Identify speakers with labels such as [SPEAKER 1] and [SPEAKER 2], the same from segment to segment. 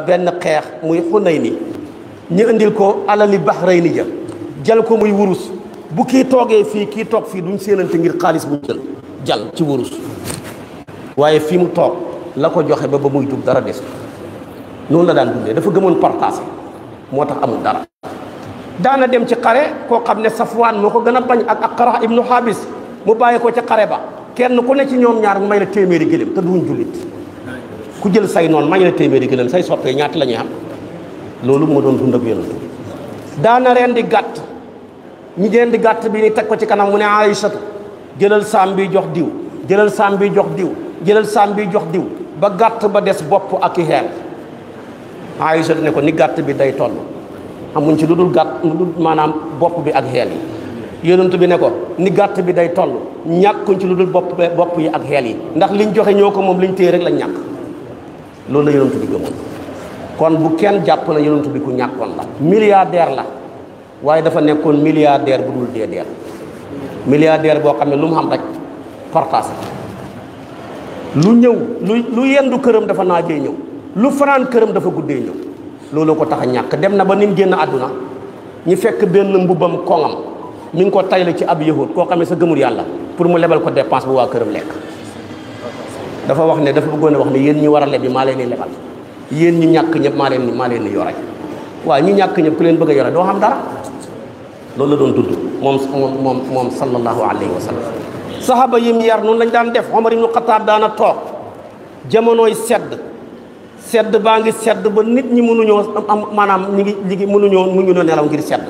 [SPEAKER 1] benn xeex muy Xunayni ñu indil ko alali Bahrayni ja jal ko muy wurus bu kii toogee fii kii toog fii duñ séenante ngir xaalis bu jal ci wurus waaye fii mu toog la ko joxe ba muy jub dara des noonu la daan dundee dafa gëmoon partage moo tax amul dara. daana dem ci xare koo xam ne Safwaan moo ko gën a bañ ak Aqra ibnu Habis mu bàyyi ko ci xare ba kenn ku ne ci ñoom ñaar mu may la téeméeri gëléem te duñ jullit ku jël say noonu may la téeméeri gëléem say soppee ñaata la ñuy am loolu moo doon dund ak Yonent daana reen di gàtt ñi deen di gàtt bi ni teg ko ci kanam mu ne Aïchatu jëlal saam bi jox diw jëlal saam bi jox diw jëlal saam bi jox diw ba gàtt ba des bopp ak i xeel Aïchatu ne ko ni gàtt bi day toll amuñ ci lu dul gàtt lu dul maanaam bopp bi ak xeel yi Yonent bi ne ko ni gàtt bi day toll ñàkkuñ ci lu dul bopp yi ak xeel yi ndax liñ joxe ñoo ko moom liñ téye rek lañ ñàkk loolu la Yonent bi gëmoon kon bu kenn jàpp na Yonent bi ku ñàkkoon la milliardaire la waaye dafa nekkoon milliardaire bu dul deedeer milliardaire boo xam ne lu mu xam rek partage lu ñëw lu yendu këram dafa naajee ñëw lu fanaan këram dafa guddee ñëw loolu ko tax a ñàkk dem na ba ni mu génn àdduna ñu fekk benn mbubbam koŋam mi ngi ko tayle ci ab yahud koo xam ne sa gëmul yàlla pour mu lebal ko dépense bu waa këram lekk dafa wax ne dafa bëggoon a wax ne yéen ñi war a lebi maa leen di lebal yéen ñi ñàkk ñëpp maa leen di yore waaye ñi ñàkk ñëpp ku leen bëgg a yore doo xam dara loolu la doon tudd moom sallallahu alayhi wa sallam sahaba yim yar noonu lañ daan def Omar ibnu Xataab daana toog jamonooy sedd baa ngi sedd ba nit ñi mënuñoo am maanaam ñi ngi mënuñoo nelaw ngir sedd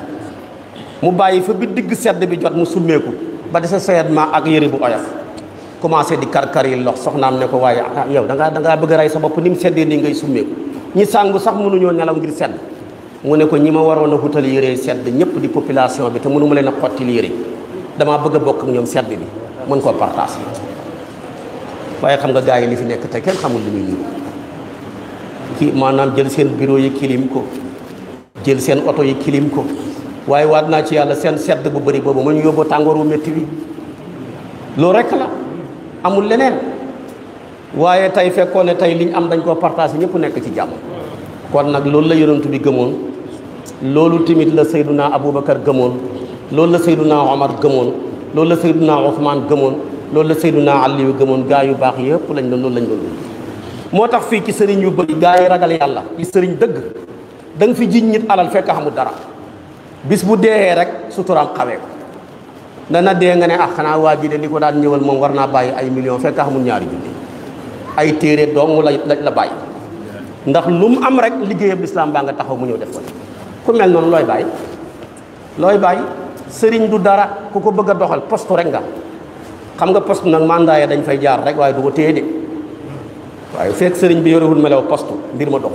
[SPEAKER 1] mu bàyyi fa bi digg sedd bi jot mu summeeku ba dese seyedment ak yëre bu oyof commencé di karkar yi lox soxnaam ne ko waaye yow da ngaa bëgg a rey sa bopp ni mu seddee nii ngay summeeku ñi sàngu sax mënuñoo nelaw ngir sedd mu ne ko ñi ma waroon a wutal yére sedd ñëpp di population bi te mënu ma leen a xottil yére damaa bëgg a bokk ak ñoom sedd bi mën koo partage waaye xam nga gars yi li fi nekk te kenn xamul li muy nii kii maanaam jël seen bureau yi kilim ko jël seen oto yi kilim ko waaye waat naa ci yàlla seen sedd bu bëri boobu ma ñu yóbboo tàngoor wu métti bi loolu rek la amul leneen waaye tey fekkoon ne tey liñ am dañ koo partage ñëpp nekk ci jàmm kon nag loolu la Yonent bi gëmoon loolu tamit la Seyduna Aboubacar gëmoon loolu la Seyduna Omar gëmoon loolu la Seyduna Ousmane gëmoon loolu la Seyduna Aliyu gëmoon gaa yu baax yëpp lañ doon loolu lañ doon moo tax fii ci sëriñ yu bëri gaa yi ragal yàlla ci sëriñ dëgg da nga fi jiñ nit alal fekk xamul dara bis bu deexee rek suturaam xawee ko dana dee nga ne xanaa waa ji de li ko daan ñëwal moom war naa bàyyi ay millions fekk xamul ñaari junni ay téere dong la bàyyi ndax lu mu am rek liggéeyam lislaam baa nga taxaw mu ñëw def ko ku mel noonu looy bàyyi sëriñ du dara ku ko bëgg a doxal poste rek nga xam nga poste nag mandat ya dañ fay jaar rek waaye du ko téye de waaye fekk sëriñ bi yorewul melaw poste mbir ma dox